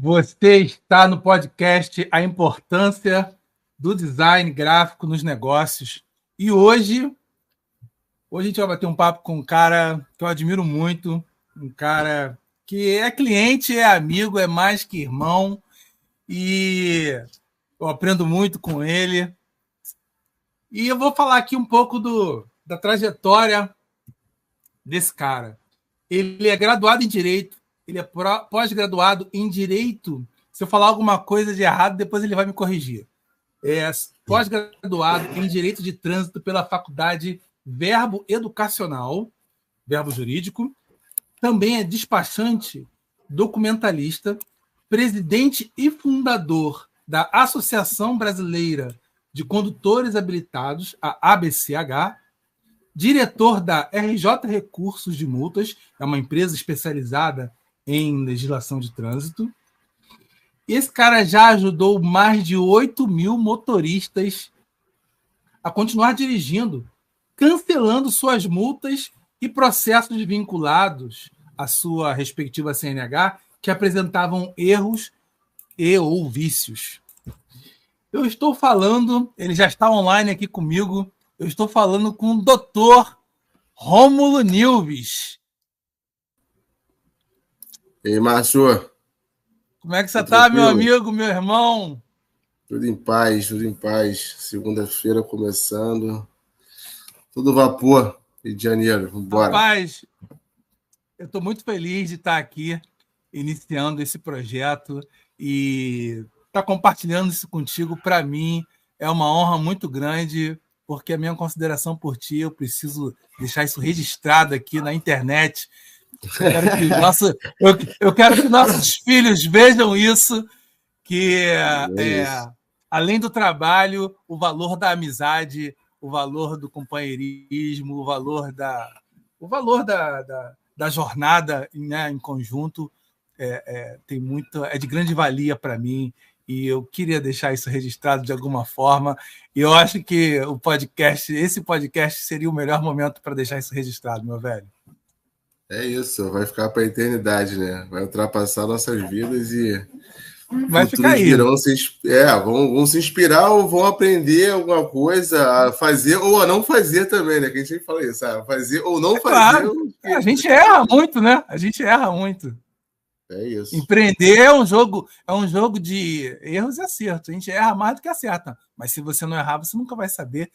Você está no podcast A Importância do Design Gráfico nos Negócios. E hoje a gente vai bater um papo com um cara que eu admiro muito, um cara que é cliente, é amigo, é mais que irmão, e eu aprendo muito com ele. E eu vou falar aqui um pouco da trajetória desse cara. Ele é graduado em Direito, ele é pós-graduado em Direito. Se eu falar alguma coisa de errado, depois ele vai me corrigir. É pós-graduado em Direito de Trânsito pela Faculdade Verbo Educacional, Verbo Jurídico. Também é despachante, documentalista, presidente e fundador da Associação Brasileira de Condutores Habilitados, a ABCH, diretor da RJ Recursos de Multas, é uma empresa especializada em legislação de trânsito. Esse cara já ajudou mais de 8.000 motoristas a continuar dirigindo, cancelando suas multas e processos vinculados à sua respectiva CNH que apresentavam erros e ou vícios. Eu estou falando, ele já está online aqui comigo, eu estou falando com o Dr. Rômulo Nilves. E aí, Márcio? Como é que você está, meu amigo, meu irmão? Tudo em paz, tudo em paz. Segunda-feira começando. Tudo vapor, Rio de Janeiro. Vambora. Rapaz, eu estou muito feliz de estar aqui iniciando esse projeto e estar compartilhando isso contigo. Para mim é uma honra muito grande, porque a minha consideração por ti, eu preciso deixar isso registrado aqui na internet. Eu quero que nossos filhos vejam isso, que além do trabalho, o valor da amizade, o valor do companheirismo, o valor da jornada, né, em conjunto tem muito, é de grande valia para mim, e eu queria deixar isso registrado de alguma forma, e eu acho que esse podcast seria o melhor momento para deixar isso registrado, meu velho. É isso, vai ficar para a eternidade, né? Vai ultrapassar nossas vidas e vai ficar aí. Vão se inspirar ou vão aprender alguma coisa a fazer ou a não fazer também, né? Que a gente sempre fala isso, fazer ou não fazer. Claro. A gente erra muito, né? A gente erra muito. É isso. Empreender é um jogo de erros e acertos. A gente erra mais do que acerta. Mas se você não errar, você nunca vai saber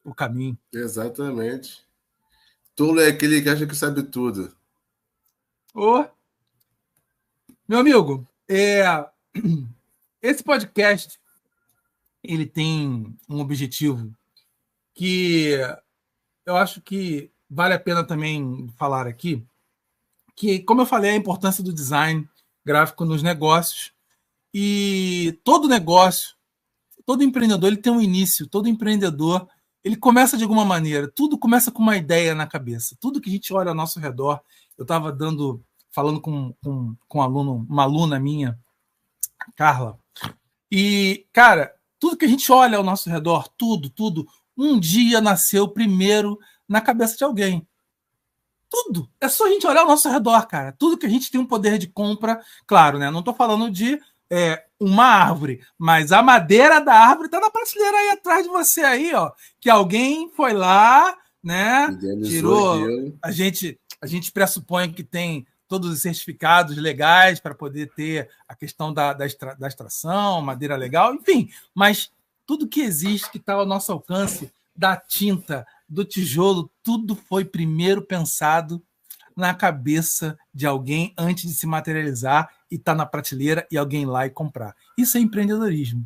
o caminho. Exatamente. Tolo é aquele que acha que sabe tudo. Meu amigo, esse podcast ele tem um objetivo que eu acho que vale a pena também falar aqui, que, como eu falei, a importância do design gráfico nos negócios. E todo negócio, todo empreendedor, ele tem um início, todo empreendedor, ele começa de alguma maneira, tudo começa com uma ideia na cabeça. Tudo que a gente olha ao nosso redor, eu estava falando com uma aluna minha, Carla, e, cara, tudo que a gente olha ao nosso redor, tudo, um dia nasceu primeiro na cabeça de alguém. Tudo. É só a gente olhar ao nosso redor, cara. Tudo que a gente tem um poder de compra, claro, né? Não estou falando de uma árvore, mas a madeira da árvore está na prateleira aí atrás de você aí, ó. Que alguém foi lá, né? Tirou. A gente pressupõe que tem todos os certificados legais para poder ter a questão da extração, madeira legal, enfim. Mas tudo que existe, que está ao nosso alcance, da tinta, do tijolo, tudo foi primeiro pensado na cabeça de alguém antes de se materializar e estar na prateleira e alguém ir lá e comprar. Isso é empreendedorismo.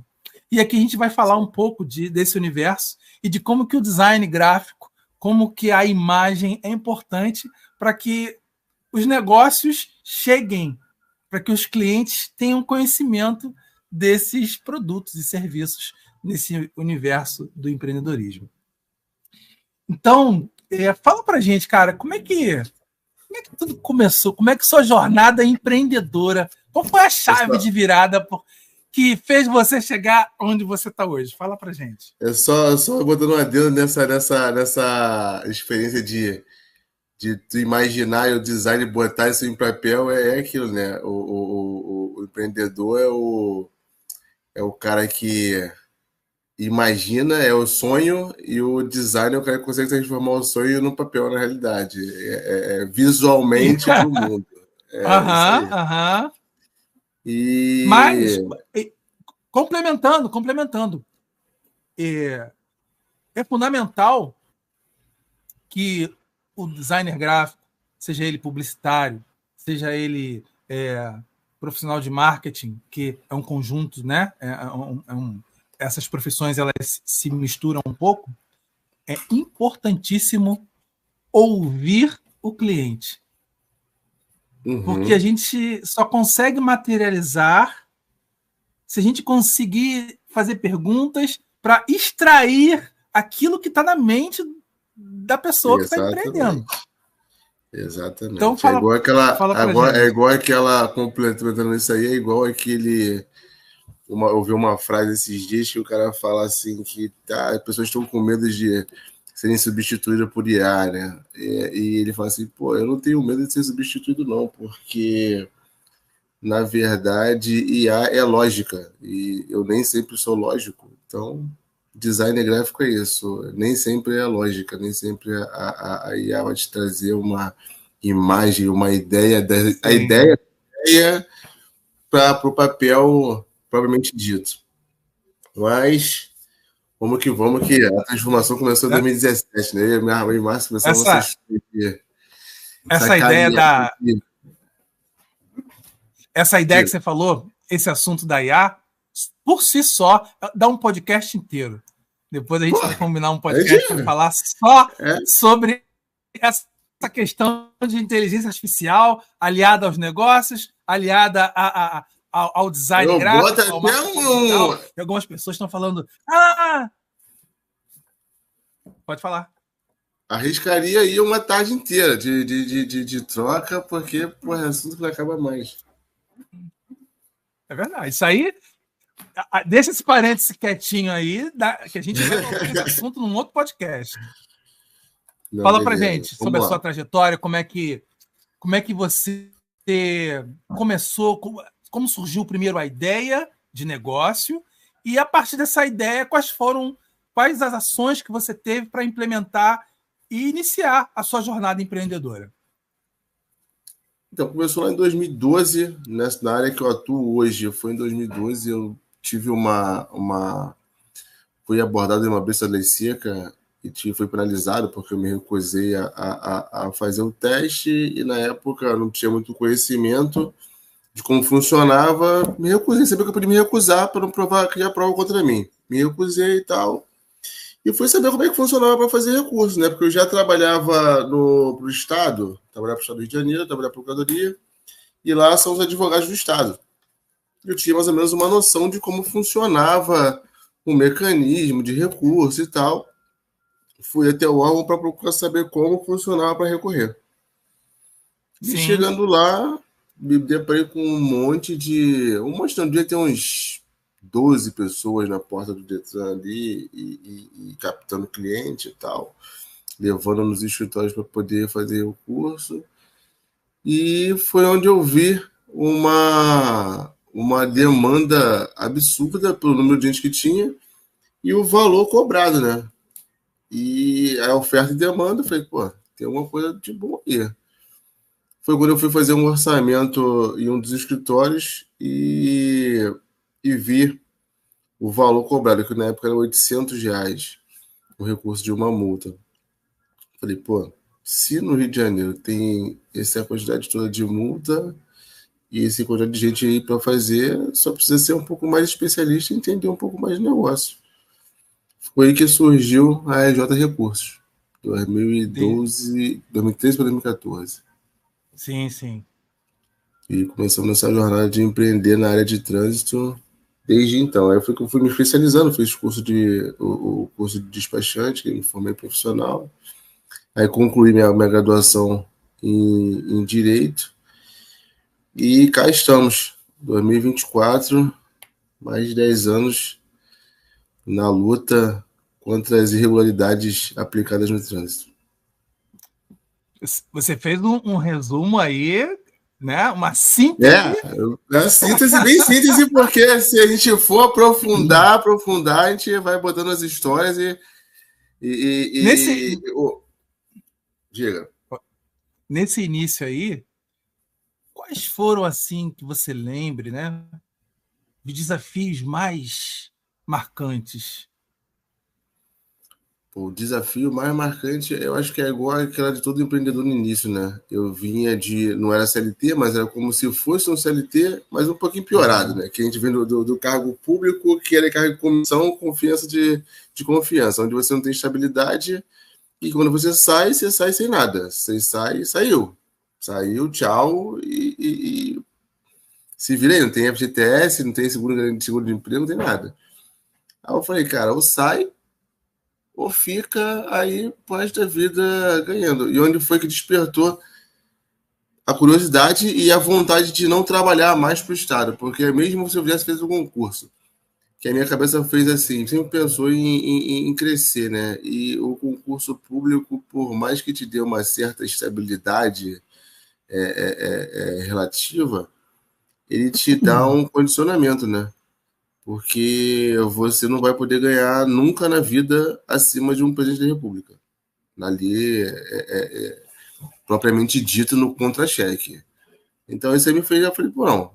E aqui a gente vai falar um pouco desse universo e de como que o design gráfico, como que a imagem é importante para que os negócios cheguem, para que os clientes tenham conhecimento desses produtos e serviços nesse universo do empreendedorismo. Então, fala pra gente, cara, como é que tudo começou? Como é que sua jornada empreendedora, qual foi a chave de virada que fez você chegar onde você está hoje? Fala pra gente. É só botando uma dedo nessa experiência de tu imaginar e o design botar isso em papel, é aquilo, né? O o empreendedor é o cara que imagina, é o sonho, e o designer é o cara que consegue transformar o sonho no papel, na realidade. Visualmente para o mundo. É isso aí. Aham. E... Mas, complementando, é fundamental que o designer gráfico, seja ele publicitário, seja ele profissional de marketing, que é um conjunto, né? Essas profissões elas se misturam um pouco. É importantíssimo ouvir o cliente. Porque a gente só consegue materializar se a gente conseguir fazer perguntas para extrair aquilo que está na mente da pessoa que está empreendendo. Exatamente. Então, fala pra gente. É igual aquela, complementando isso aí, é igual aquele... eu vi uma frase esses dias que o cara fala assim que as pessoas estão com medo de serem substituídas por IA, né? E ele fala assim, pô, eu não tenho medo de ser substituído não, porque na verdade IA é lógica e eu nem sempre sou lógico. Então, design gráfico é isso, nem sempre é lógica, nem sempre a IA vai te trazer uma imagem, uma ideia, a ideia para o papel propriamente dito. Mas vamos que a transformação começou em 2017, né? Em março começamos essa ideia que você falou, esse assunto da IA, por si só, dá um podcast inteiro. Depois a gente vai combinar um podcast para falar só sobre essa questão de inteligência artificial aliada aos negócios, aliada ao design gráfico, ao marketing digital. E algumas pessoas estão falando... Pode falar. Arriscaria aí uma tarde inteira de troca, porque, porra, é assunto que não acaba mais. É verdade. Isso aí... Deixa esse parênteses quietinho aí, que a gente vai colocar esse assunto num outro podcast. Não, fala pra gente sobre a sua trajetória, como é que você começou, como surgiu primeiro a ideia de negócio, e a partir dessa ideia, quais as ações que você teve para implementar e iniciar a sua jornada empreendedora? Então, começou lá em 2012, na área que eu atuo hoje. Foi em 2012, eu tive fui abordado em uma besta lei seca e fui penalizado porque eu me recusei a fazer o teste, e na época eu não tinha muito conhecimento de como funcionava. Me recusei, sabia que eu podia me recusar para não provar que a prova contra mim. Me recusei e tal. E fui saber como é que funcionava para fazer recurso, né? Porque eu já trabalhava pro Estado, trabalhava para o Estado do Rio de Janeiro, trabalhava para a Procuradoria, e lá são os advogados do Estado. Eu tinha mais ou menos uma noção de como funcionava o mecanismo de recurso e tal. Fui até o órgão para procurar saber como funcionava para recorrer. E chegando lá, me deparei com um monte, não devia ter uns 12 pessoas na porta do Detran ali e captando cliente e tal, levando nos escritórios para poder fazer o curso. E foi onde eu vi uma demanda absurda pelo número de gente que tinha e o valor cobrado, né? E a oferta e demanda, eu falei, pô, tem alguma coisa de bom aí. Foi quando eu fui fazer um orçamento em um dos escritórios e vi o valor cobrado, que na época era R$800, o recurso de uma multa. Falei, pô, se no Rio de Janeiro tem essa quantidade toda de multa e essa quantidade de gente aí para fazer, só precisa ser um pouco mais especialista e entender um pouco mais de negócio. Foi aí que surgiu a EJ Recursos, 2013 para 2014. Sim. E começamos essa jornada de empreender na área de trânsito desde então. Aí eu fui me especializando, fiz o curso de despachante, que me formei profissional. Aí concluí minha graduação em Direito. E cá estamos, 2024, mais de 10 anos na luta contra as irregularidades aplicadas no trânsito. Você fez um resumo aí né? Uma síntese. É síntese, bem síntese, porque se a gente for aprofundar, a gente vai botando as histórias diga. Nesse início aí, quais foram, assim, que você lembre, né? De desafios mais marcantes? O desafio mais marcante, eu acho que é igual aquela de todo empreendedor no início, né? Eu vinha não era CLT, mas era como se fosse um CLT, mas um pouquinho piorado, né? Que a gente vem do cargo público, que era cargo de comissão, confiança de confiança, onde você não tem estabilidade e quando você sai sem nada. Você saiu. Saiu, tchau, e se vira aí, não tem FGTS, não tem seguro de emprego, não tem nada. Aí eu falei, cara, ou sai, ou fica aí pro resto da vida ganhando. E onde foi que despertou a curiosidade e a vontade de não trabalhar mais para o Estado, porque mesmo se eu tivesse feito um concurso, que a minha cabeça fez assim, sempre pensou em crescer, né? E o concurso público, por mais que te dê uma certa estabilidade relativa, ele te dá um condicionamento, né? Porque você não vai poder ganhar nunca na vida acima de um presidente da República. Ali propriamente dito no contra-cheque. Então isso aí me fez, eu falei, pô, não.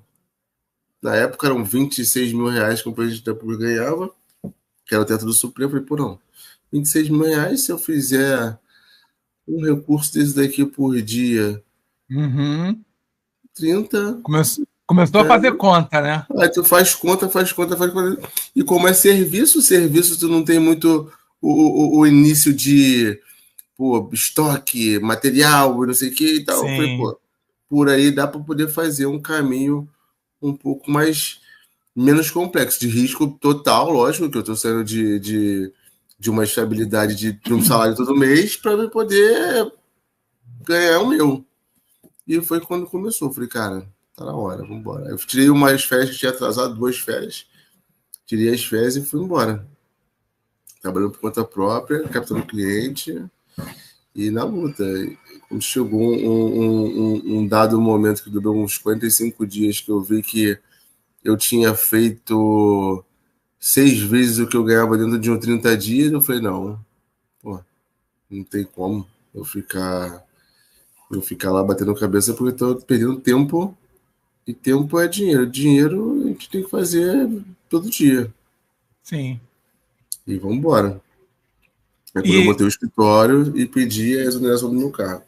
Na época eram 26 mil reais que o presidente da República ganhava, que era o teto do Supremo. Eu falei, pô, não. 26 mil reais, se eu fizer um recurso desse daqui por dia, 30. Começou a fazer conta, né? Aí tu faz conta. E como é serviço tu não tem muito o início de estoque, material, não sei o que e tal. Sim. Eu falei, pô, por aí dá para poder fazer um caminho um pouco menos complexo, de risco total, lógico, que eu estou saindo de uma estabilidade de um salário todo mês para poder ganhar o meu. E foi quando começou. Eu falei, cara, tá na hora, vamos embora. Eu tirei umas férias que tinha atrasado, 2 férias. Tirei as férias e fui embora. Trabalhando por conta própria, captando cliente e na luta. Quando chegou um dado momento que durou uns 45 dias, que eu vi que eu tinha feito 6 vezes o que eu ganhava dentro de 30 dias, eu falei, não, pô, não tem como eu ficar lá batendo cabeça porque eu tô perdendo tempo. E tempo é dinheiro. Dinheiro a gente tem que fazer todo dia. Sim. E vamos embora. Aí quando eu montei o escritório e pedi a exoneração do meu carro.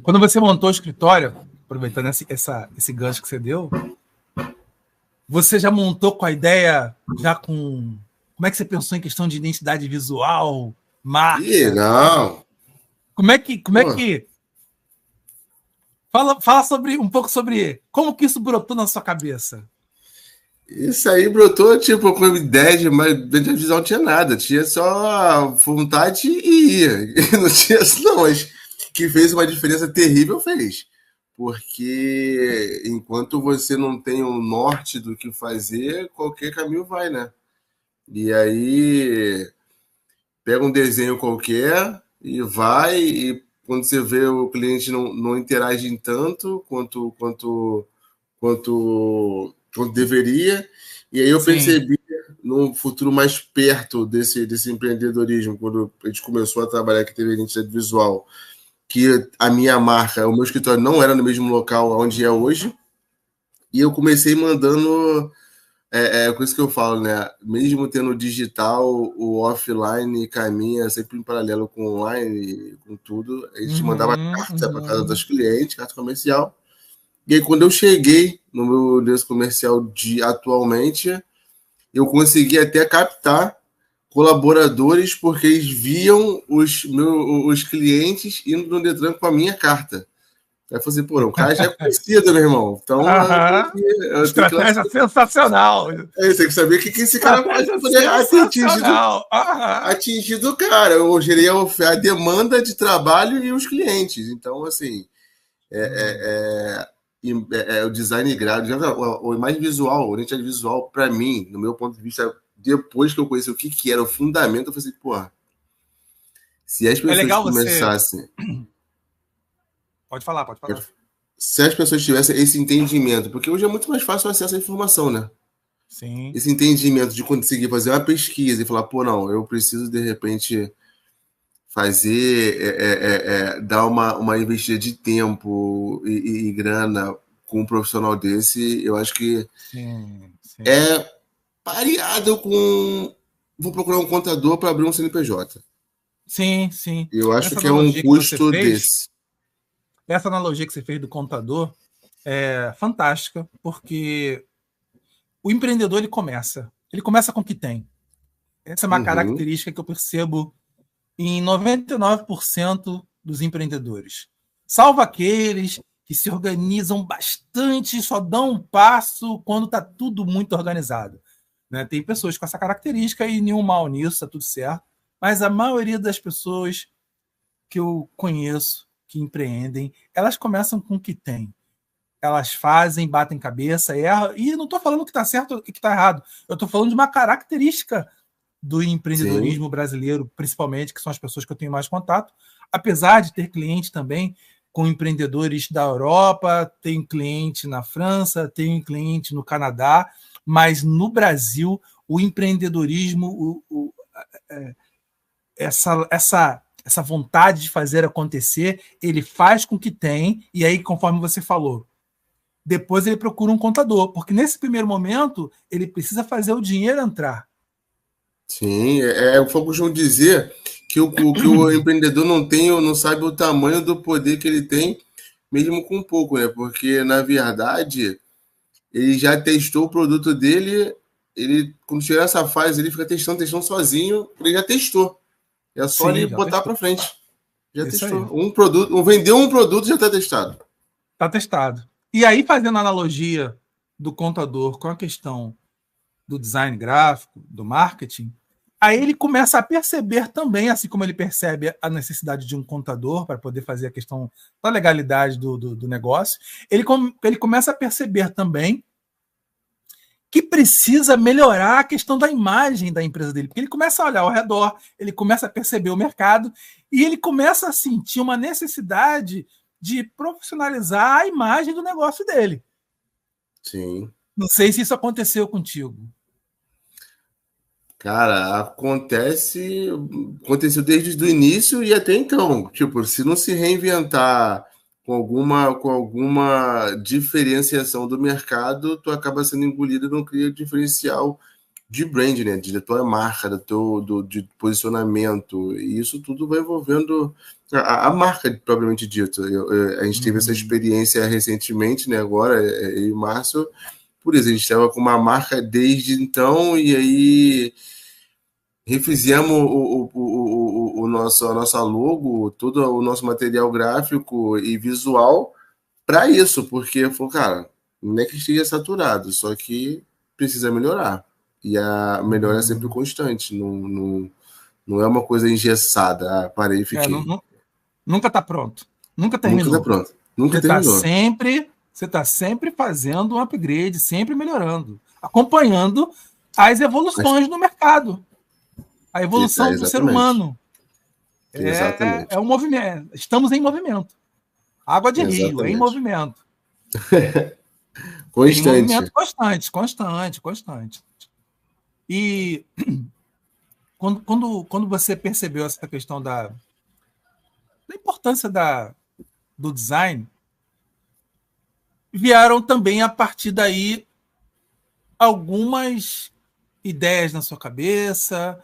Quando você montou o escritório, aproveitando esse gancho que você deu, você já montou com a ideia, já com... Como é que você pensou em questão de identidade visual, marca? Não. Como é que... Fala um pouco sobre como que isso brotou na sua cabeça. Isso aí brotou, tipo, com ideia de visual não tinha nada. Tinha só vontade e ia. Não tinha isso, não. Mas que fez uma diferença terrível, fez. Porque enquanto você não tem o norte do que fazer, qualquer caminho vai, né? E aí pega um desenho qualquer e vai, e quando você vê o cliente não interage tanto quanto deveria. E aí eu percebi, num futuro mais perto desse empreendedorismo, quando a gente começou a trabalhar, que teve identidade visual, que a minha marca, o meu escritório não era no mesmo local onde é hoje, e eu comecei mandando, com isso que eu falo, né? Mesmo tendo digital, o offline caminha sempre em paralelo com o online, com tudo. A gente mandava carta para casa dos clientes, carta comercial. E aí, quando eu cheguei no meu endereço comercial de atualmente, eu consegui até captar colaboradores porque eles viam os clientes indo no Detran com a minha carta. Aí eu falei assim, pô, o cara já é conhecido, meu irmão. Então, estratégia sensacional. Você tem que saber o que esse cara faz para poder atingir do cara. Eu gerei a demanda de trabalho e os clientes. Então, assim, o design gráfico, o imagem visual, o identidade visual, para mim, no meu ponto de vista, depois que eu conheci o que era o fundamento, eu falei assim, porra, se as pessoas começassem... Pode falar. se as pessoas tivessem esse entendimento, porque hoje é muito mais fácil o acesso à informação, né? Sim, Esse entendimento de conseguir fazer uma pesquisa e falar, pô, não, eu preciso de repente fazer, dar uma investida de tempo e grana com um profissional desse, eu acho que sim, sim. é pareado com vou procurar um contador para abrir um CNPJ. Sim, sim. Eu acho Essa que é um analogia que você custo fez, desse. essa analogia que você fez do contador é fantástica, porque o empreendedor ele começa com o que tem. Essa é uma Uhum, característica que eu percebo em 99% dos empreendedores. Salvo aqueles que se organizam bastante e só dão um passo quando está tudo muito organizado. Né? Tem pessoas com essa característica e nenhum mal nisso, está tudo certo. Mas a maioria das pessoas que eu conheço que empreendem, elas começam com o que tem. Elas fazem, batem cabeça, erram. E não estou falando que está certo e que está errado. Eu estou falando de uma característica do sim, empreendedorismo brasileiro, principalmente, que são as pessoas que eu tenho mais contato, apesar de ter cliente também com empreendedores da Europa, tenho cliente na França, tenho cliente no Canadá, mas no Brasil o empreendedorismo, essa vontade de fazer acontecer, ele faz com que tem, e aí, conforme você falou, depois ele procura um contador, porque nesse primeiro momento ele precisa fazer o dinheiro entrar. sim. O foco de dizer que o empreendedor não tem, ou não sabe o tamanho do poder que ele tem, mesmo com pouco, né? Porque, na verdade, ele já testou o produto dele, ele, quando chegar nessa fase, ele fica testando sozinho, ele já testou. É só ele Sim, já botar testou. para frente. Já Isso testou. aí. Vendeu um produto já está testado. Está testado. E aí, fazendo a analogia do contador com a questão do design gráfico, do marketing, aí ele começa a perceber também, assim como ele percebe a necessidade de um contador para poder fazer a questão da legalidade do negócio, ele começa a perceber também que precisa melhorar a questão da imagem da empresa dele, porque ele começa a olhar ao redor, ele começa a perceber o mercado e ele começa a sentir uma necessidade de profissionalizar a imagem do negócio dele. Sim. Não sei se isso aconteceu contigo. Cara, aconteceu desde o início e até então. Tipo, se não se reinventar com alguma diferenciação do mercado, tu acaba sendo engolido e não cria diferencial de brand, né? De tua marca, de posicionamento. E isso tudo vai envolvendo a marca, propriamente dito. A gente teve essa Uhum. experiência recentemente, né? Agora, em março, por isso, a gente estava com uma marca desde então, e aí refizemos a nossa logo, todo o nosso material gráfico e visual para isso, porque falou, cara, não é que esteja saturado, só que precisa melhorar. E a melhora é sempre Uhum. constante, não é uma coisa engessada. Ah, parei e É, fiquei. nunca está pronto. Nunca Nunca tá terminou. pronto. Nunca terminou. Você está sempre fazendo um upgrade, sempre melhorando, acompanhando as Mas, evoluções do mercado, a evolução do ser exatamente. humano. É Exatamente. um movimento. Estamos em movimento. Água de rio, é em Exatamente. movimento. Em movimento Constante. constante, constante, constante. E quando você percebeu essa questão da importância do design, vieram também a partir daí algumas ideias na sua cabeça.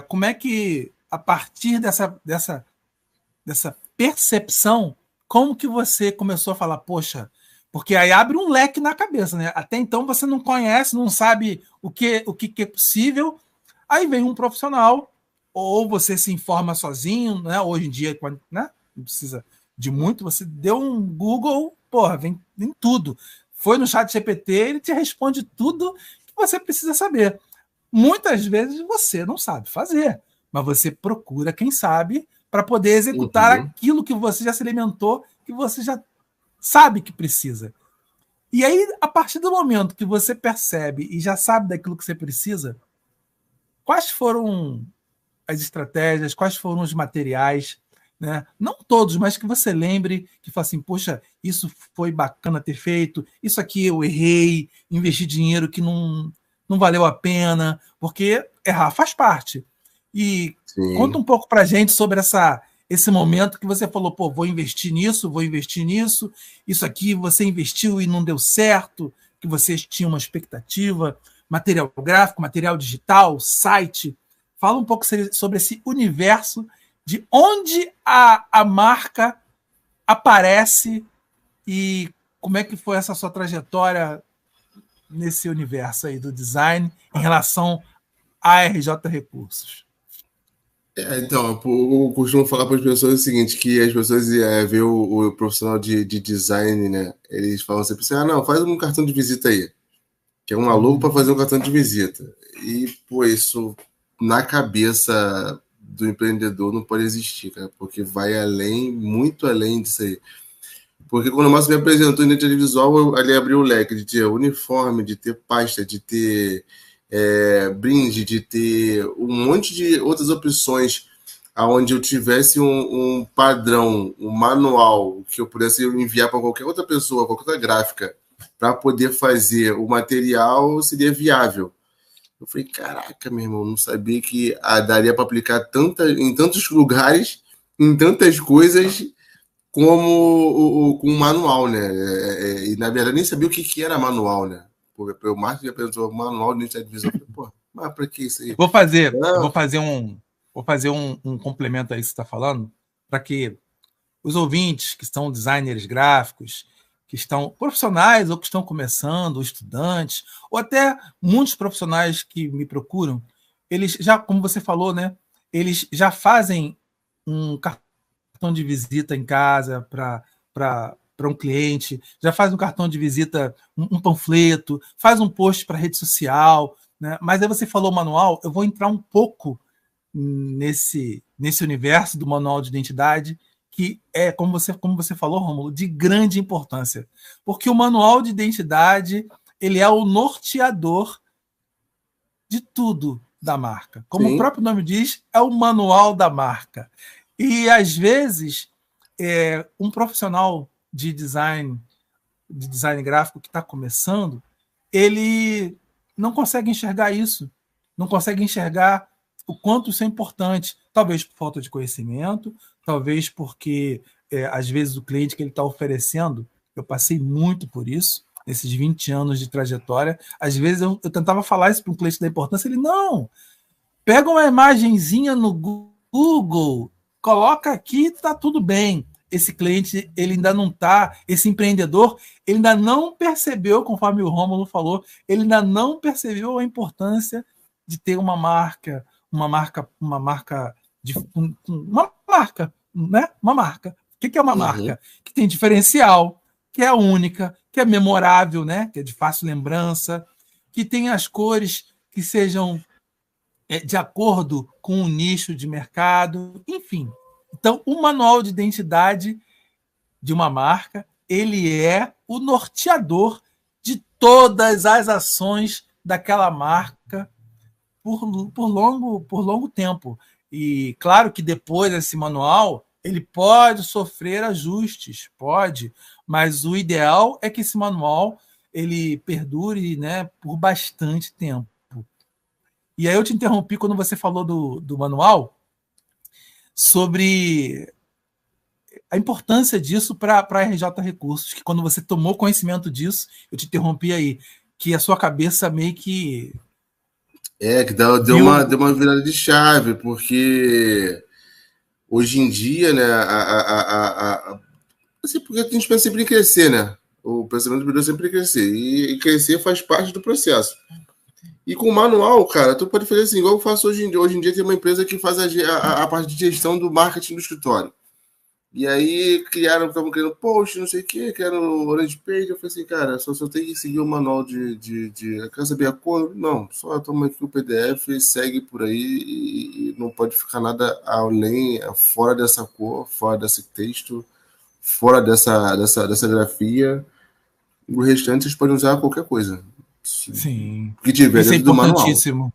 Como é que, a partir dessa percepção, como que você começou a falar, poxa, porque aí abre um leque na cabeça, né? Até então você não conhece, não sabe o que é possível. Aí vem um profissional, ou você se informa sozinho, né? Hoje em dia, né? Não precisa de muito, você deu um Google, porra, vem tudo. Foi no chat GPT, ele te responde tudo que você precisa saber. Muitas vezes você não sabe fazer, mas você procura quem sabe para poder executar Uhum. aquilo que você já se alimentou, que você já sabe que precisa. E aí, a partir do momento que você percebe e já sabe daquilo que você precisa, quais foram as estratégias, quais foram os materiais, né? Não todos, mas que você lembre, que fala assim, poxa, isso foi bacana ter feito, isso aqui eu errei, investi dinheiro que não valeu a pena, porque errar faz parte. E conta Sim. um pouco para a gente sobre esse momento que você falou, pô, vou investir nisso, isso aqui você investiu e não deu certo, que você tinha uma expectativa, material gráfico, material digital, site. Fala um pouco sobre esse universo de onde a marca aparece e como é que foi essa sua trajetória nesse universo aí do design em relação à RJ Recursos. Então, eu costumo falar para as pessoas o seguinte, que as pessoas veem o profissional de design, né? Eles falam sempre assim, não, faz um cartão de visita aí. Que é um maluco para fazer um cartão de visita. E, pô, isso na cabeça do empreendedor não pode existir, cara, porque vai além, muito além disso aí. Porque quando o Márcio me apresentou em identidade visual, eu ali abri o leque de ter uniforme, de ter pasta, de ter brinde, de ter um monte de outras opções aonde eu tivesse um padrão, um manual que eu pudesse enviar para qualquer outra pessoa, qualquer outra gráfica, para poder fazer o material, seria viável. Eu falei, caraca, meu irmão, não sabia que daria para aplicar em tantos lugares, em tantas coisas, como com manual, né? E na verdade nem sabia o que era manual, né? Porque o Marcos já pensou manual de identidade visual. Eu falei, pô, mas para que isso aí? Vou fazer um complemento aí que você está falando, para que os ouvintes que são designers gráficos, que estão profissionais ou que estão começando, estudantes, ou até muitos profissionais que me procuram, eles já, como você falou, né? Eles já fazem um cartão de visita em casa para um cliente, já faz um cartão de visita, um panfleto, faz um post para rede social, né? Mas aí você falou manual, eu vou entrar um pouco nesse universo do manual de identidade, que é, como você falou, Rômulo, de grande importância. Porque o manual de identidade ele é o norteador de tudo da marca. Como o Sim. próprio nome diz, é o manual da marca. E, às vezes, um profissional de design gráfico que está começando, ele não consegue enxergar isso, não consegue enxergar o quanto isso é importante. Talvez por falta de conhecimento, talvez porque, às vezes, o cliente que ele está oferecendo, eu passei muito por isso, nesses 20 anos de trajetória, às vezes eu tentava falar isso para um cliente da importância, ele, não, pega uma imagenzinha no Google, coloca aqui, está tudo bem. Esse cliente, ele ainda não está, esse empreendedor, ele ainda não percebeu, conforme o Rômulo falou, ele ainda não percebeu a importância de ter uma marca, uma marca, né? Uma marca. O que é uma marca? Que tem diferencial, que é única, que é memorável, né? Que é de fácil lembrança, que tem as cores que sejam de acordo com o nicho de mercado, enfim. Então, o manual de identidade de uma marca, ele é o norteador de todas as ações daquela marca por longo tempo. E claro que depois desse manual, ele pode sofrer ajustes, pode, mas o ideal é que esse manual ele perdure, né, por bastante tempo. E aí eu te interrompi quando você falou do manual, sobre a importância disso para a RJ Recursos, que quando você tomou conhecimento disso, eu te interrompi aí, que a sua cabeça meio que Que deu uma virada de chave, porque hoje em dia, né, assim, porque a gente pensa sempre em crescer, né? O pensamento do empreendedor é sempre em crescer. E crescer faz parte do processo. E com o manual, cara, tu pode fazer assim, igual eu faço hoje em dia. Hoje em dia tem uma empresa que faz a parte de gestão do marketing do escritório. E aí estavam criando post, não sei o que, criando orange page. Eu falei assim, cara, só tem que seguir o manual quer saber a cor? Não, só toma aqui o PDF, segue por aí e não pode ficar nada além, fora dessa cor, fora desse texto, fora dessa grafia. O restante vocês podem usar qualquer coisa. Sim. Que tiver Isso é dentro do manual. importantíssimo.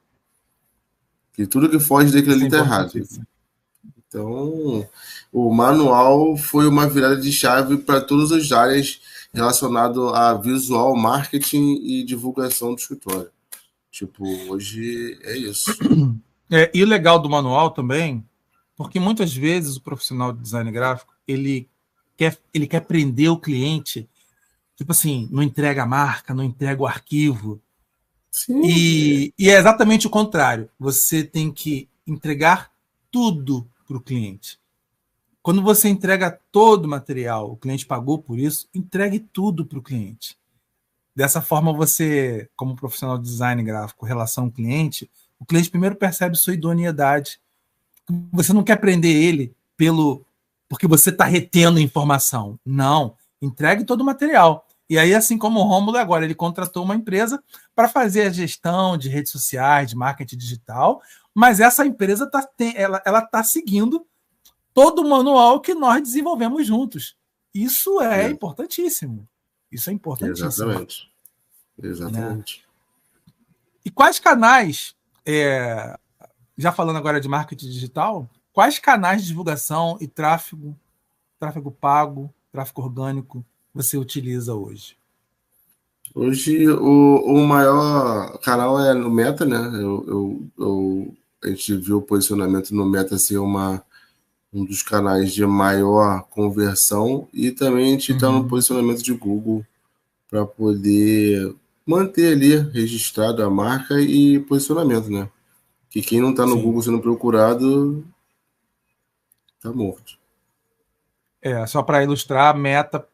Que tudo que foge daquilo Isso ali é tá errado. importantíssimo. Então, o manual foi uma virada de chave para todas as áreas relacionadas a visual, marketing e divulgação do escritório. Tipo, hoje é isso. E o legal do manual também, porque muitas vezes o profissional de design gráfico, ele quer prender o cliente, tipo assim, não entrega a marca, não entrega o arquivo. Sim. E é exatamente o contrário. Você tem que entregar tudo para o cliente. Quando você entrega todo o material, o cliente pagou por isso, entregue tudo para o cliente. Dessa forma, você, como profissional de design gráfico, relação cliente, o cliente primeiro percebe sua idoneidade. Você não quer prender ele porque você está retendo informação. Não. Entregue todo o material. E aí, assim como o Rômulo agora, ele contratou uma empresa para fazer a gestão de redes sociais, de marketing digital, mas essa empresa está seguindo todo o manual que nós desenvolvemos juntos. Isso é importantíssimo. Isso é importantíssimo. Exatamente. Exatamente. Né? E quais canais, já falando agora de marketing digital, quais canais de divulgação e tráfego pago, tráfego orgânico você utiliza hoje? Hoje o maior canal é no Meta, né? A gente viu o posicionamento no Meta ser um dos canais de maior conversão e também a gente está no posicionamento de Google para poder manter ali registrado a marca e posicionamento, né? Que quem não está no Google sendo procurado está morto. Só para ilustrar, a Meta,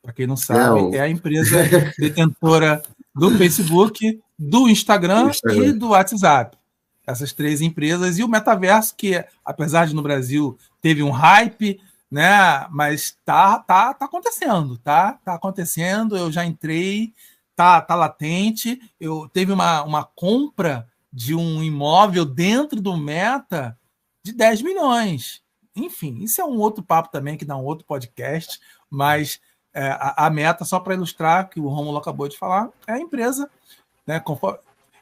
para quem não sabe, é a empresa detentora do Facebook, do Instagram e do WhatsApp. Essas três empresas e o metaverso, que apesar de no Brasil teve um hype, né? Mas tá acontecendo, tá acontecendo. Eu já entrei, tá latente. Teve uma compra de um imóvel dentro do Meta de 10 milhões. Enfim, isso é um outro papo também, que dá um outro podcast, mas a Meta, só para ilustrar, que o Rômulo acabou de falar, é a empresa, né,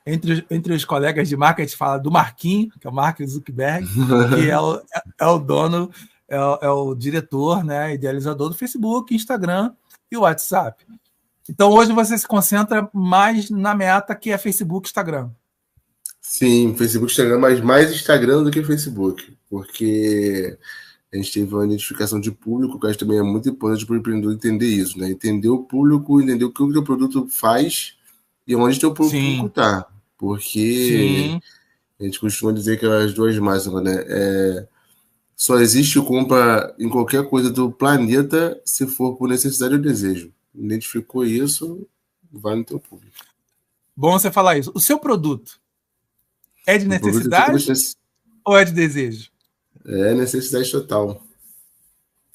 entre os colegas de marca, a gente fala do Marquinho, que é o Mark Zuckerberg, que é o dono, é o diretor, né, idealizador do Facebook, Instagram e o WhatsApp. Então, hoje você se concentra mais na Meta, que é Facebook e Instagram. Sim, Facebook e Instagram, mas mais Instagram do que Facebook, porque a gente teve uma identificação de público, que acho que também é muito importante para o empreendedor entender isso, né? Entender o público, entender o que o teu produto faz e onde o teu público está. Porque a gente costuma dizer que as duas máximas, né? Só existe compra em qualquer coisa do planeta se for por necessidade ou desejo. Identificou isso, vai no teu público. Bom você falar isso. O seu produto é de necessidade ou é de desejo? É necessidade total.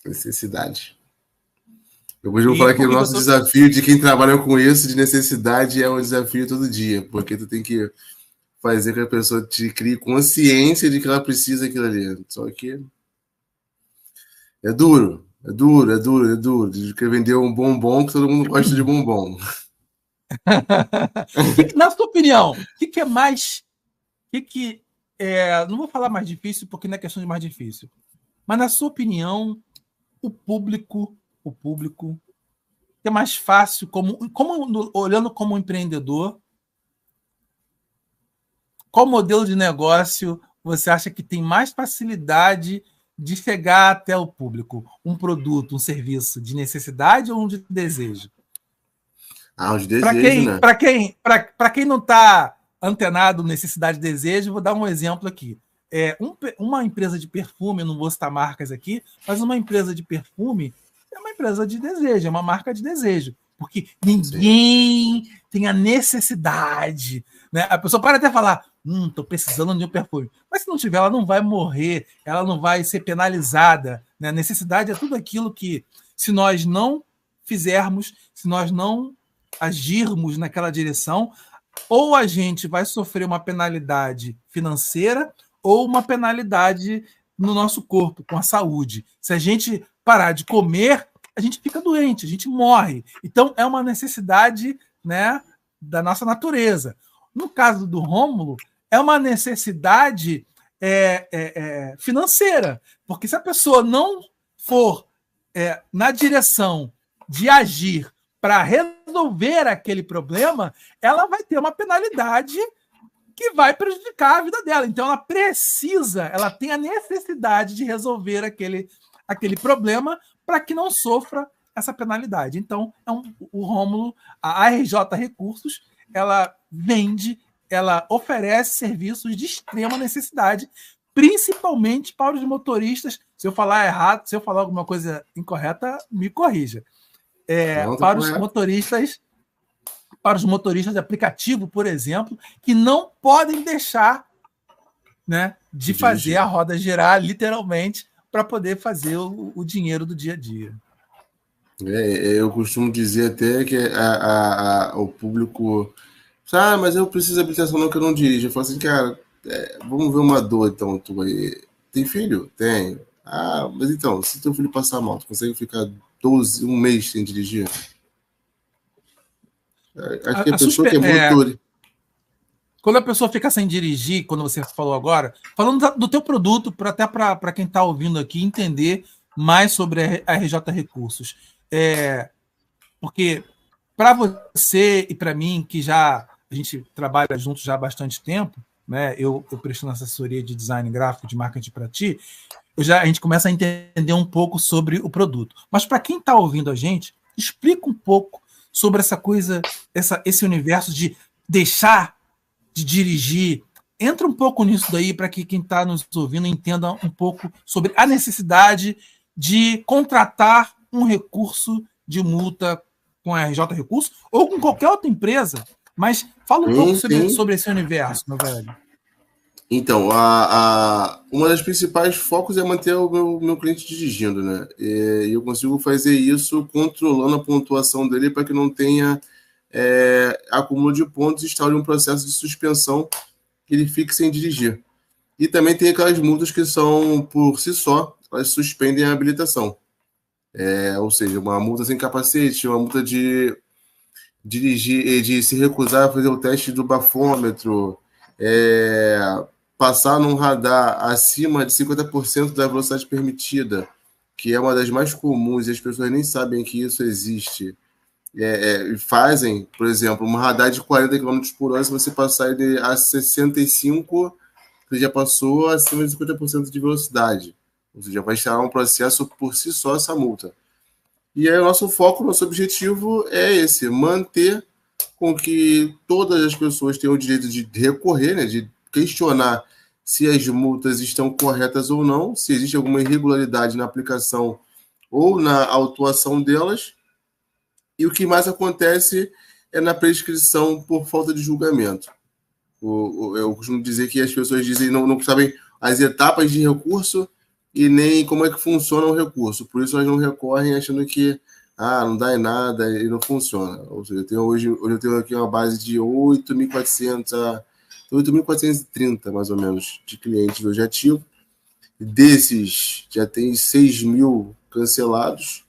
Necessidade. Eu costumo falar que o nosso desafio de quem trabalha com isso, de necessidade, é um desafio todo dia, porque tu tem que fazer com que a pessoa te crie consciência de que ela precisa daquilo ali. Só que é duro. De querer vender um bombom que todo mundo gosta de bombom. Na sua opinião, o que é mais... não vou falar mais difícil, porque não é questão de mais difícil. Mas, na sua opinião, o público é mais fácil, olhando como empreendedor, qual modelo de negócio você acha que tem mais facilidade de chegar até o público? Um produto, um serviço de necessidade ou um de desejo? Um de desejo, né? Para quem não está antenado necessidade e desejo, vou dar um exemplo aqui. Uma empresa de perfume, eu não vou citar marcas aqui, mas uma empresa de perfume é uma empresa de desejo, é uma marca de desejo, porque ninguém tem a necessidade, né? A pessoa pode até falar, estou precisando de um perfume, mas se não tiver, ela não vai morrer, ela não vai ser penalizada, né? A necessidade é tudo aquilo que, se nós não fizermos, se nós não agirmos naquela direção, ou a gente vai sofrer uma penalidade financeira ou uma penalidade no nosso corpo, com a saúde. Se a gente parar de comer, a gente fica doente, a gente morre. Então, é uma necessidade, né, da nossa natureza. No caso do Rômulo, é uma necessidade financeira. Porque se a pessoa não for na direção de agir para resolver aquele problema, ela vai ter uma penalidade que vai prejudicar a vida dela. Então, ela tem a necessidade de resolver aquele problema para que não sofra essa penalidade. Então, o Rômulo, a RJ Recursos, ela oferece serviços de extrema necessidade, principalmente para os motoristas. Se eu falar errado, se eu falar alguma coisa incorreta, me corrija. Para os motoristas de aplicativo, por exemplo, que não podem deixar, né, de fazer a roda girar, literalmente, para poder fazer o dinheiro do dia a dia. Eu costumo dizer até que o público... mas eu preciso de habilitação não, que eu não dirijo. Eu falo assim, cara, vamos ver uma dor, então. Tu aí. Tem filho? Tenho. Mas então, se teu filho passar mal, tu consegue ficar um mês sem dirigir? Acho que a pessoa que é motor... Quando a pessoa fica sem dirigir, quando você falou agora, falando do teu produto, até para quem está ouvindo aqui entender mais sobre a RJ Recursos. Porque para você e para mim, que a gente trabalha juntos já há bastante tempo, né? Eu prestando assessoria de design gráfico, de marketing para ti, a gente começa a entender um pouco sobre o produto. Mas para quem está ouvindo a gente, explica um pouco sobre essa coisa, esse universo de deixar de dirigir. Entra um pouco nisso daí para que quem está nos ouvindo entenda um pouco sobre a necessidade de contratar um recurso de multa com a RJ Recursos ou com qualquer outra empresa. Mas fala um pouco sobre esse universo, meu velho. Então, uma das principais focos é manter o meu cliente dirigindo, né? E eu consigo fazer isso controlando a pontuação dele para que não tenha acúmulo de pontos e instaure um processo de suspensão que ele fique sem dirigir. E também tem aquelas multas que são, por si só, elas suspendem a habilitação. Ou seja, uma multa sem capacete, uma multa de dirigir, de se recusar a fazer o teste do bafômetro, passar num radar acima de 50% da velocidade permitida, que é uma das mais comuns e as pessoas nem sabem que isso existe. Fazem, por exemplo, um radar de 40 km por hora, se você passar ele a 65, você já passou acima de 50% de velocidade. Ou seja, vai instalar um processo por si só essa multa. E aí o nosso foco, nosso objetivo é esse, manter com que todas as pessoas tenham o direito de recorrer, né, de questionar se as multas estão corretas ou não, se existe alguma irregularidade na aplicação ou na autuação delas. E o que mais acontece é na prescrição por falta de julgamento. Eu costumo dizer que as pessoas dizem não sabem as etapas de recurso e nem como é que funciona o recurso. Por isso elas não recorrem achando que não dá em nada e não funciona. Ou seja, hoje eu tenho aqui uma base de 8.400 a 8.430, mais ou menos, de clientes hoje ativos. Desses, já tem 6.000 cancelados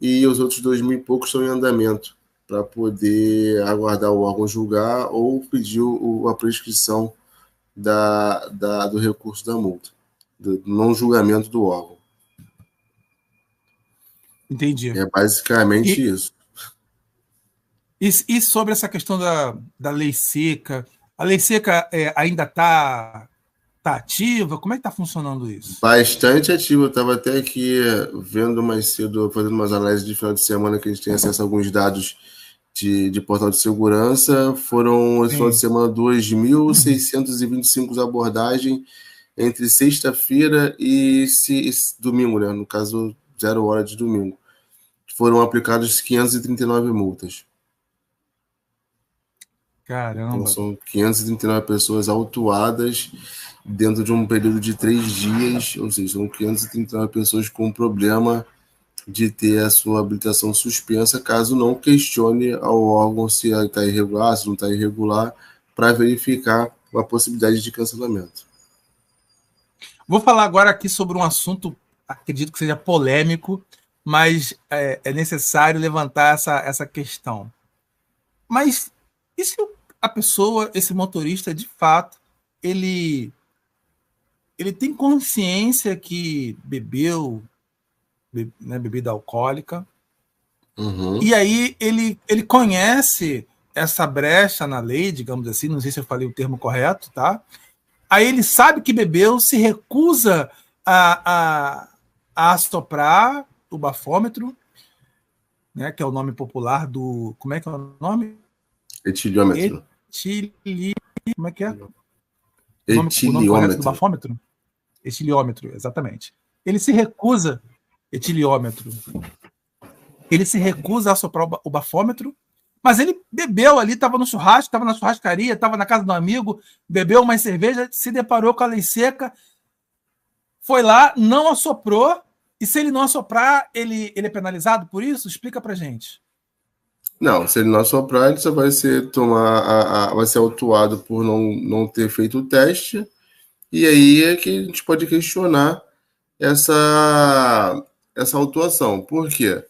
e os outros 2.000 e poucos estão em andamento para poder aguardar o órgão julgar ou pedir a prescrição do recurso da multa, do não julgamento do órgão. Entendi. É basicamente isso. E sobre essa questão da lei seca, a lei seca ainda está ativa? Como é que está funcionando isso? Bastante ativa. Eu estava até aqui vendo mais cedo, fazendo umas análises de final de semana, que a gente tem acesso a alguns dados de portal de segurança. Foram, esse final de semana, 2.625 abordagens entre sexta-feira e domingo, né? No caso, 0 hora de domingo. Foram aplicadas 539 multas. Caramba! Então, são 539 pessoas autuadas dentro de um período de 3 dias, ou seja, são 539 pessoas com problema de ter a sua habilitação suspensa, caso não questione ao órgão se está irregular, se não está irregular, para verificar a possibilidade de cancelamento. Vou falar agora aqui sobre um assunto, acredito que seja polêmico, mas é necessário levantar essa questão. Mas e se a pessoa, esse motorista, de fato, ele ele tem consciência que bebeu, né, bebida alcoólica, e aí ele conhece essa brecha na lei, digamos assim, não sei se eu falei o termo correto, tá? Aí ele sabe que bebeu, se recusa a assoprar o bafômetro, né, que é o nome popular do... Como é que é o nome? Etiliômetro. Como é que é? O nome correto do Etiliômetro. bafômetro? Etiliômetro, exatamente. Ele se recusa... Etiliômetro. Ele se recusa a assoprar o bafômetro, mas ele bebeu ali, estava no churrasco, estava na churrascaria, estava na casa do amigo, bebeu uma cerveja, se deparou com a lei seca, foi lá, não assoprou, e se ele não assoprar, ele é penalizado por isso? Explica pra gente. Não, se ele não assoprar, ele só vai ser vai ser autuado por não ter feito o teste, e aí é que a gente pode questionar essa autuação. Por quê?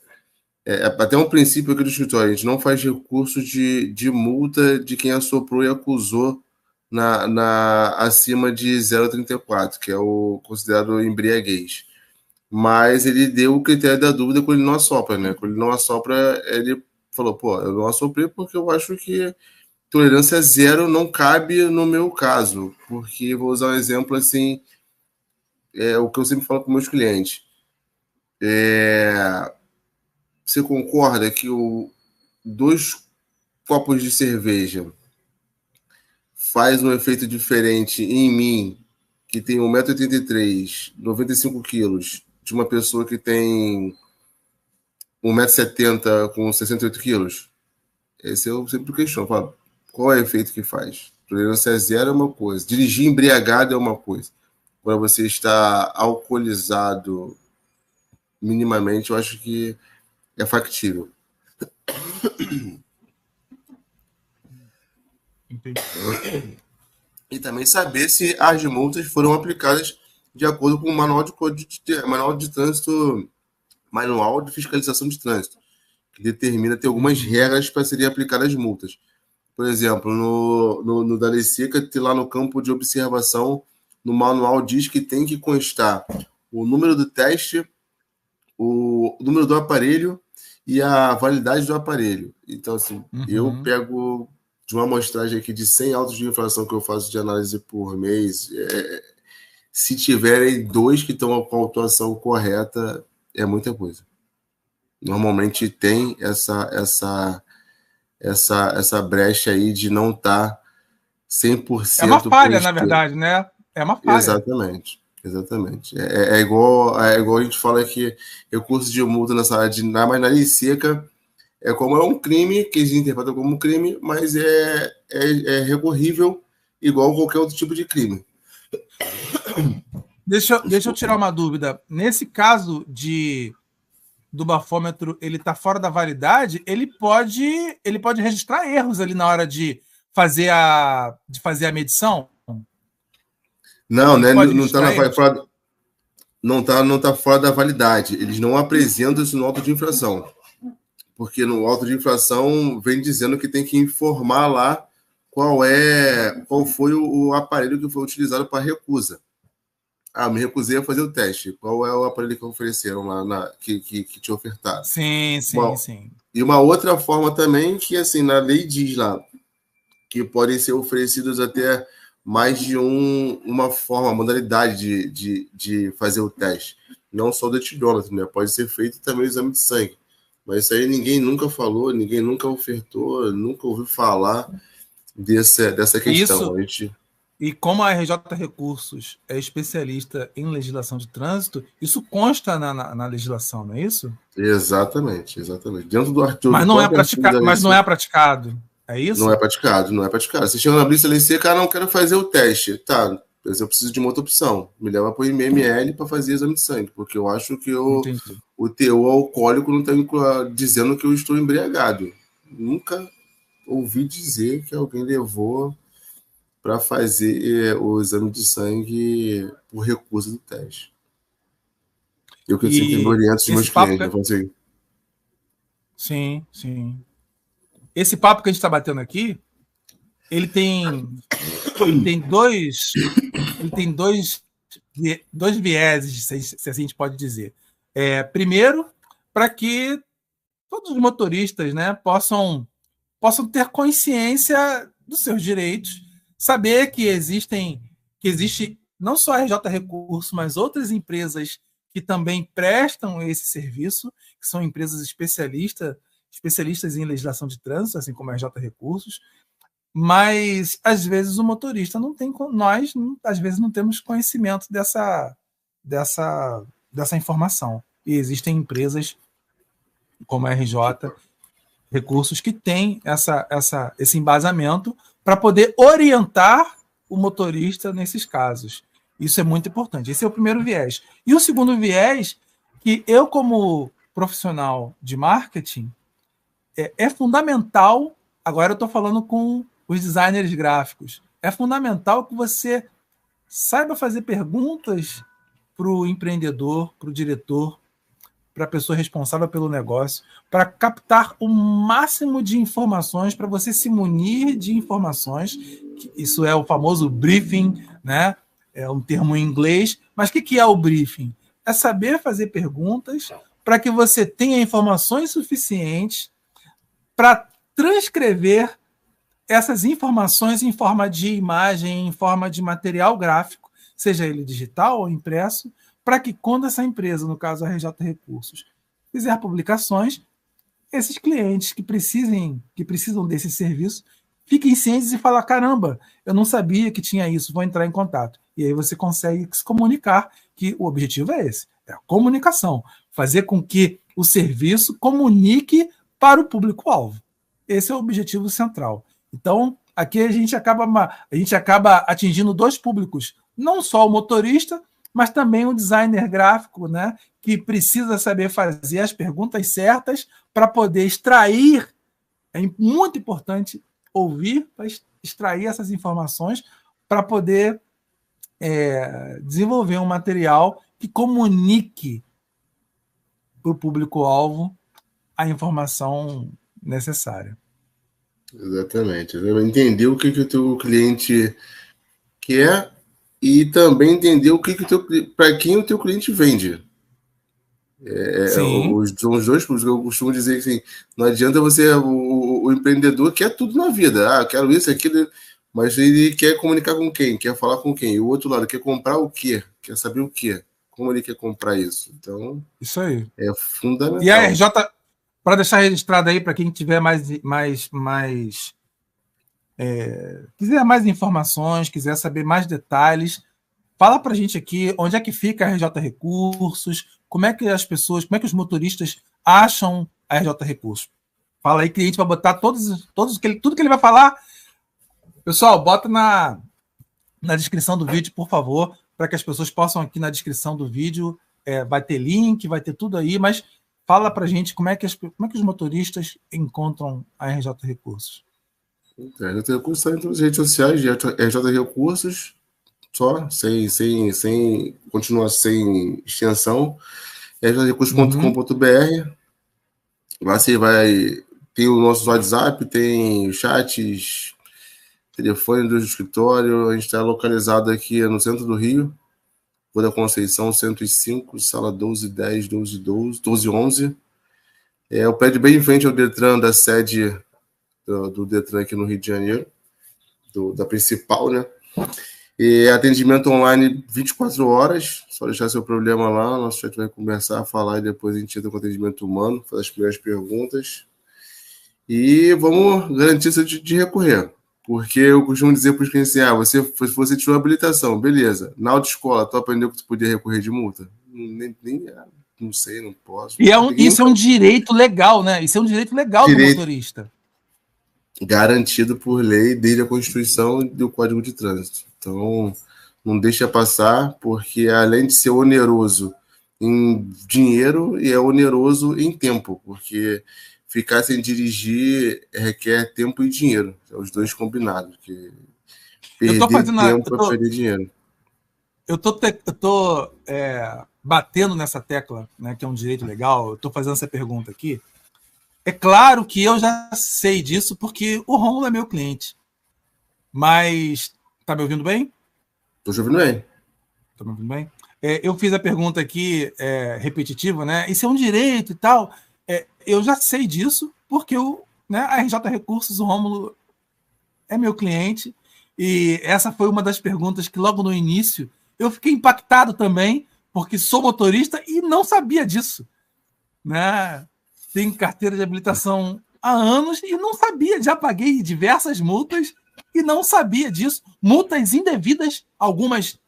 Até um princípio aqui do escritório, a gente não faz recurso de multa de quem assoprou e acusou acima de 0,34, que é o considerado embriaguez. Mas ele deu o critério da dúvida quando ele não assopra, né? Quando ele não assopra, ele falou, pô, eu não assoprei porque eu acho que tolerância zero não cabe no meu caso. Porque, vou usar um exemplo assim, o que eu sempre falo com meus clientes. Você concorda que 2 copos de cerveja faz um efeito diferente em mim, que tem 1,83 m, 95 quilos, de uma pessoa que tem 1,70 m com 68 quilos? Esse eu sempre questiono. Falo, qual é o efeito que faz? Tolerância zero é uma coisa. Dirigir embriagado é uma coisa. Quando você está alcoolizado minimamente, eu acho que é factível. Entendi. E também saber se as multas foram aplicadas de acordo com o manual de trânsito, manual de fiscalização de trânsito, que determina ter algumas regras para serem aplicadas as multas. Por exemplo, no da lei seca, lá no campo de observação, no manual diz que tem que constar o número do teste, o número do aparelho e a validade do aparelho. Então, assim, eu pego de uma amostragem aqui de 100 autos de infração que eu faço de análise por mês, se tiverem 2 que estão com a autuação correta, é muita coisa. Normalmente tem essa brecha aí de não estar 100%. É uma falha, na verdade, né? É uma falha. Exatamente. É igual a gente fala que recurso de multa nessa área mas na lei seca é um crime, que eles interpretam como um crime, mas é recorrível igual qualquer outro tipo de crime. Deixa eu tirar uma dúvida. Nesse caso do bafômetro, ele está fora da validade, ele pode registrar erros ali na hora de fazer a medição? Não, né? Não está fora da validade. Eles não apresentam isso no auto de infração. Porque no auto de infração vem dizendo que tem que informar lá qual foi o aparelho que foi utilizado para recusa. Me recusei a fazer o teste. Qual é o aparelho que ofereceram lá, que te ofertaram? Sim. E uma outra forma também que, assim, na lei diz lá que podem ser oferecidos até mais de uma modalidade de fazer o teste. Não só do etilômetro, né? Pode ser feito também o exame de sangue. Mas isso aí ninguém nunca falou, ninguém nunca ofertou, nunca ouviu falar dessa questão. E como a RJ Recursos é especialista em legislação de trânsito, isso consta na legislação, não é isso? Exatamente. Dentro do artigo. Mas não é praticado. É isso? Não é praticado. Você chega na blitz lei seca, não quero fazer o teste. Tá, eu preciso de uma outra opção. Me leva para o IML para fazer exame de sangue, porque eu acho que o teor alcoólico não está dizendo que eu estou embriagado. Nunca ouvi dizer que alguém levou para fazer o exame de sangue por recusa do teste. Eu que sempre me oriento os meus clientes. Sim. Esse papo que a gente está batendo aqui, ele tem dois dois vieses, se assim a gente pode dizer. Primeiro, para que todos os motoristas, né, possam ter consciência dos seus direitos, saber que existe não só a RJ Recursos, mas outras empresas que também prestam esse serviço, que são empresas especialistas em legislação de trânsito, assim como a RJ Recursos, mas às vezes o motorista não tem, nós às vezes não temos conhecimento dessa informação. E existem empresas como a RJ Recursos que têm esse embasamento para poder orientar o motorista nesses casos. Isso é muito importante. Esse é o primeiro viés. E o segundo viés, que eu, como profissional de marketing, é fundamental. Agora eu estou falando com os designers gráficos. É fundamental que você saiba fazer perguntas para o empreendedor, para o diretor, para a pessoa responsável pelo negócio, para captar o máximo de informações, para você se munir de informações. Isso é o famoso briefing, né? É um termo em inglês. Mas o que é o briefing? É saber fazer perguntas para que você tenha informações suficientes para transcrever essas informações em forma de imagem, em forma de material gráfico, seja ele digital ou impresso, para que quando essa empresa, no caso a RJ Recursos, fizer publicações, esses clientes que precisam desse serviço fiquem cientes e falar, caramba, eu não sabia que tinha isso, vou entrar em contato. E aí você consegue se comunicar, que o objetivo é esse, é a comunicação, fazer com que o serviço comunique para o público-alvo. Esse é o objetivo central. Então, aqui a gente acaba atingindo dois públicos, não só o motorista, mas também o designer gráfico, né, que precisa saber fazer as perguntas certas para poder extrair. É muito importante ouvir, para extrair essas informações, para poder desenvolver um material que comunique para o público-alvo a informação necessária. Exatamente. Entender o que o teu cliente quer e também entender para quem o teu cliente vende. São os dois pontos. Eu costumo dizer que assim, não adianta você, o empreendedor quer tudo na vida. Quero isso, aquilo, mas ele quer comunicar com quem? Quer falar com quem? E o outro lado quer comprar o quê? Quer saber o quê? Como ele quer comprar isso? Então, isso aí. É fundamental. E a RJ, para deixar registrado aí, para quem tiver quiser mais informações, quiser saber mais detalhes, fala para a gente aqui onde é que fica a RJ Recursos, como é que os motoristas acham a RJ Recursos. Fala aí que a gente vai botar tudo que ele vai falar. Pessoal, bota na descrição do vídeo, por favor, para que as pessoas possam aqui na descrição do vídeo, vai ter link, vai ter tudo aí, mas fala para a gente como é que os motoristas encontram a RJ Recursos. A RJ Recursos está em todas as redes sociais, RJ Recursos, só, sem continuar sem extensão, rjrecursos.com.br. Lá você vai ter o nosso WhatsApp, tem chats, telefone do escritório. A gente está localizado aqui no centro do Rio, Rua da Conceição 105, sala 1210, 1211. O prédio bem em frente ao Detran, da sede do Detran aqui no Rio de Janeiro, da principal, né? E atendimento online 24 horas, só deixar seu problema lá, nosso chat vai conversar, falar e depois a gente entra com atendimento humano, faz as primeiras perguntas. E vamos garantir isso de recorrer. Porque eu costumo dizer para os clientes assim, você tirou a habilitação, beleza. Na autoescola, tu aprendeu que tu podia recorrer de multa? Não sei, não posso. E isso é um direito legal, né? Isso é um direito legal do motorista. Garantido por lei desde a Constituição e do Código de Trânsito. Então, não deixa passar, porque além de ser oneroso em dinheiro, é oneroso em tempo, porque ficar sem dirigir requer tempo e dinheiro. São os dois combinados. Que perder tempo é perder dinheiro. Eu tô batendo nessa tecla, né, que é um direito legal. Eu estou fazendo essa pergunta aqui. É claro que eu já sei disso, porque o Rômulo é meu cliente. Mas, tá me ouvindo bem? Tô te ouvindo bem. Tá me ouvindo bem? Eu fiz a pergunta aqui, repetitiva, né? Isso é um direito e tal. Eu já sei disso, porque a RJ Recursos, o Rômulo, é meu cliente, e essa foi uma das perguntas que logo no início eu fiquei impactado também, porque sou motorista e não sabia disso. Né? Tenho carteira de habilitação há anos e não sabia, já paguei diversas multas e não sabia disso. Multas indevidas, algumas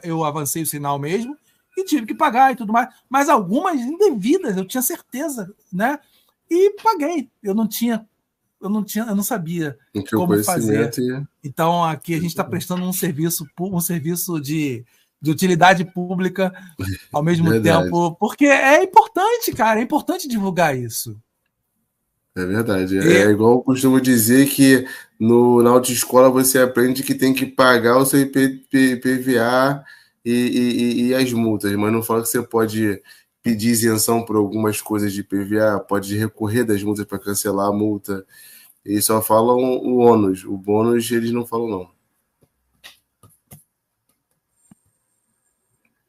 eu avancei o sinal mesmo e tive que pagar e tudo mais, mas algumas indevidas, eu tinha certeza, né? E paguei. Eu não sabia Não tinha o como fazer. conhecimento e... Então aqui a gente está prestando um serviço de utilidade pública ao mesmo Verdade. tempo, porque é importante, cara, é importante divulgar isso. É verdade. É E, igual eu costumo dizer que na autoescola você aprende que tem que pagar o seu IPVA e as multas, mas não fala que você pode pedir isenção por algumas coisas de IPVA, pode recorrer das multas para cancelar a multa. Eles só falam o ônus. O bônus eles não falam, não.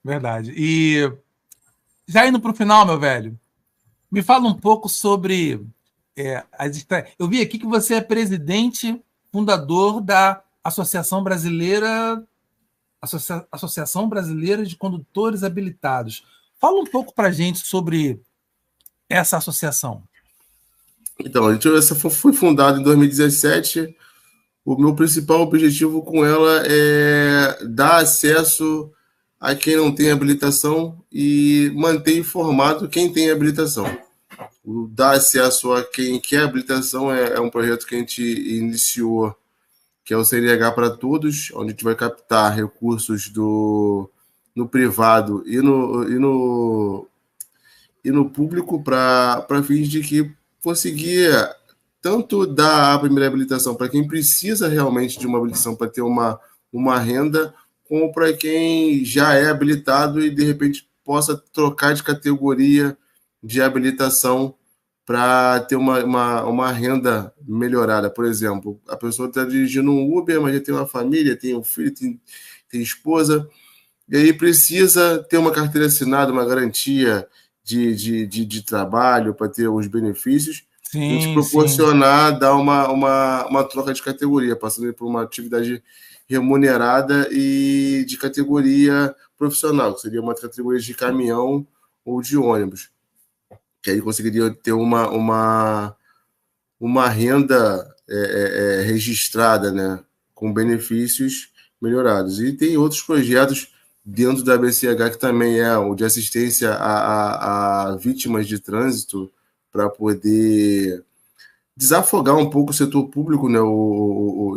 verdade. E já indo para o final, meu velho, me fala um pouco sobre eu vi aqui que você é presidente fundador da Associação Brasileira de Condutores Habilitados. Fala um pouco para a gente sobre essa associação. Então, essa foi fundada em 2017. O meu principal objetivo com ela é dar acesso a quem não tem habilitação e manter informado quem tem habilitação. O dar acesso a quem quer habilitação é um projeto que a gente iniciou, que é o CNH para Todos, onde a gente vai captar recursos no privado e no público para fins de que conseguir tanto dar a primeira habilitação para quem precisa realmente de uma habilitação para ter uma renda, como para quem já é habilitado e de repente possa trocar de categoria de habilitação para ter uma renda melhorada. Por exemplo, a pessoa está dirigindo um Uber, mas já tem uma família, tem um filho, tem esposa, e aí precisa ter uma carteira assinada, uma garantia de trabalho para ter os benefícios, e a gente Sim, sim. proporcionar, dar uma troca de categoria, passando por uma atividade remunerada e de categoria profissional, que seria uma categoria de caminhão ou de ônibus, que aí conseguiria ter uma renda registrada, né, com benefícios melhorados. E tem outros projetos dentro da BCH que também é o de assistência a vítimas de trânsito, para poder desafogar um pouco o setor público, né,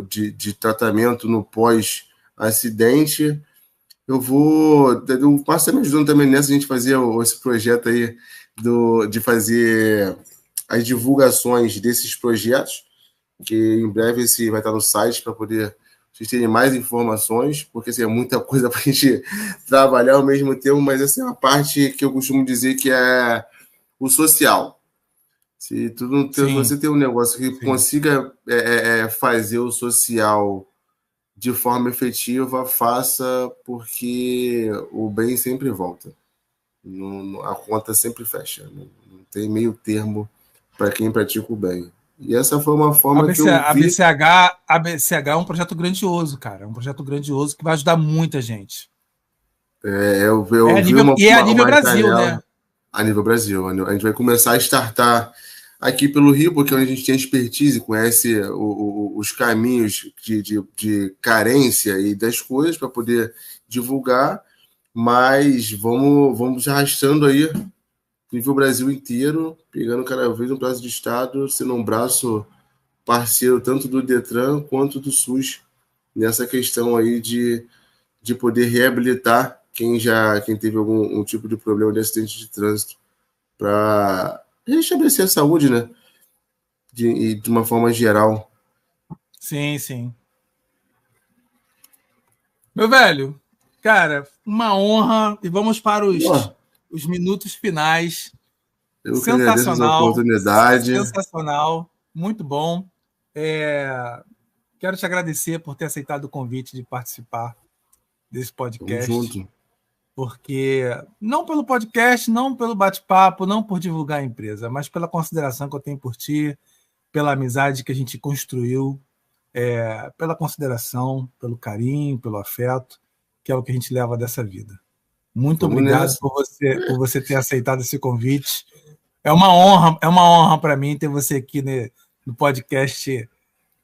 de tratamento no pós-acidente. O Márcio está me ajudando também nessa, a gente fazer esse projeto aí de fazer as divulgações desses projetos, que em breve esse vai estar no site para poder vocês terem mais informações, porque assim, é muita coisa para a gente trabalhar ao mesmo tempo, mas essa é uma parte que eu costumo dizer que é o social. Se Sim, você tem um negócio que sim. consiga fazer o social de forma efetiva, faça, porque o bem sempre volta. A conta sempre fecha. Não tem meio termo para quem pratica o bem. E essa foi uma forma que eu A vi. BCH é um projeto grandioso, cara. É um projeto grandioso que vai ajudar muita gente. Eu vi É a nível uma Brasil, né? janela a nível Brasil. A gente vai começar a startar aqui pelo Rio, porque é onde a gente tem expertise, conhece os caminhos de carência e das coisas para poder divulgar, mas vamos arrastando aí nível Brasil inteiro, pegando cada vez um braço de Estado, sendo um braço parceiro tanto do Detran quanto do SUS nessa questão aí de poder reabilitar quem teve algum tipo de problema de acidente de trânsito, para restabelecer a saúde, né? De uma forma geral. Sim, sim. Meu velho, cara, uma honra. E vamos para Pô, os minutos finais. eu que agradeço essa Sensacional, oportunidade. sensacional, muito bom. Quero te agradecer por ter aceitado o convite de participar desse Tamo podcast. junto. porque não pelo podcast, não pelo bate-papo, não por divulgar a empresa, mas pela consideração que eu tenho por ti, pela amizade que a gente construiu, pela consideração, pelo carinho, pelo afeto, que é o que a gente leva dessa vida. Muito Vamos obrigado nessa. por você ter aceitado esse convite. É uma honra para mim ter você aqui no podcast,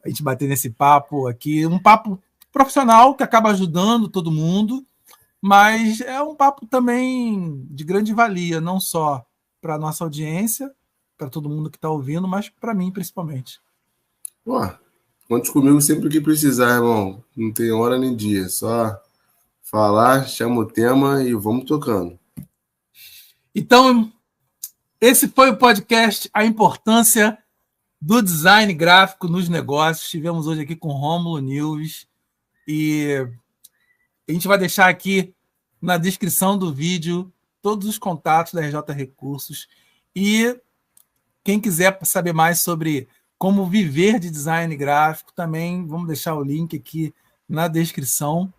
a gente bater nesse papo aqui, um papo profissional que acaba ajudando todo mundo, mas é um papo também de grande valia, não só para a nossa audiência, para todo mundo que está ouvindo, mas para mim principalmente. Pô, conte comigo sempre que precisar, irmão. Não tem hora nem dia. Só falar, chama o tema e vamos tocando. Então, esse foi o podcast A Importância do Design Gráfico nos Negócios. Estivemos hoje aqui com Rômulo Nilves e a gente vai deixar aqui na descrição do vídeo todos os contatos da RJ Recursos e quem quiser saber mais sobre como viver de design gráfico, também vamos deixar o link aqui na descrição.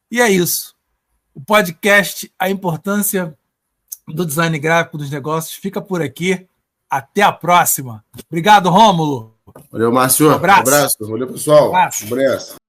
E é isso. O podcast A Importância do Design Gráfico dos Negócios fica por aqui. Até a próxima. Obrigado, Rômulo. Valeu, Márcio. Um abraço. Valeu, pessoal. Um abraço. Um abraço.